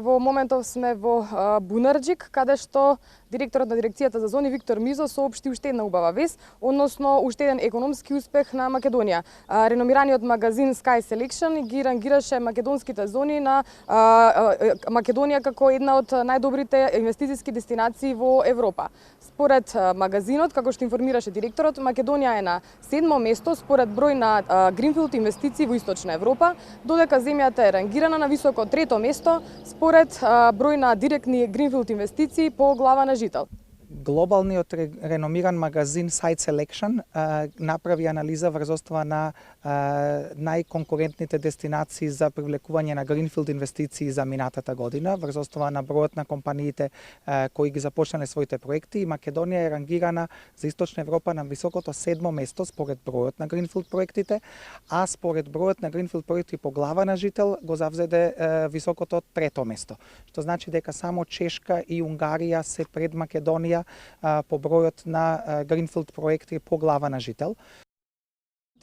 во моментов сме во Бунарџик, каде што директорот на дирекцијата за зони Виктор Мизо соопшти уште една убава вест, односно уште еден економски успех на Македонија. Реномираниот магазин Sky Selection ги рангираше македонските зони на Македонија како една од најдобрите инвестициски дестинации во Европа. Според магазинот, како што информираше директорот, Македонија е на 7-мо место според број на гринфилд инвестиции во Источна Европа, додека земјата е рангирана на високо 3-то место според број на директни гринфилд инвестиции по глава на жител. Глобалниот реномиран магазин Site Selection направи анализа врз основа на најконкурентните дестинации за привлекување на гринфилд инвестиции за минатата година, врз основа на бројот на компаниите кои ги започнале своите проекти. Македонија е рангирана за Источна Европа на високото 7-мо место според бројот на гринфилд проектите, а според бројот на гринфилд проекти по глава на жител го завзеде високото 3-то место, што значи дека само Чешка и Унгарија се пред Македонија по бројот на гринфилд проекти по глава на жител.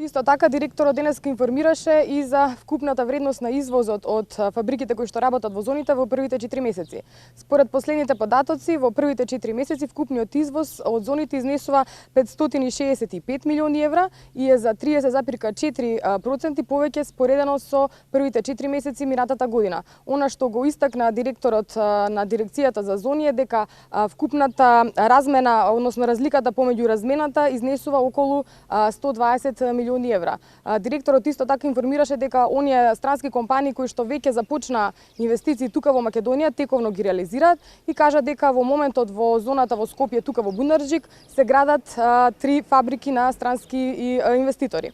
Исто така, директорот денеска информираше и за вкупната вредност на извозот од фабриките кои што работат во зоните во првите 4 месеци. Според последните податоци, во првите 4 месеци вкупниот извоз од зоните изнесува 565 милиони евра и е за 30,4% повеќе споредено со првите 4 месеци минатата година. Она што го истакна директорот на дирекцијата за зони е дека вкупната размена, односно разликата помеѓу размената изнесува околу 120 милиони евра. Директорот исто така информираше дека оние странски компании кои што веќе започна инвестиции тука во Македонија тековно ги реализираат и кажа дека во моментот во зоната во Скопје тука во Бунарџик се градат 3 фабрики на странски инвеститори.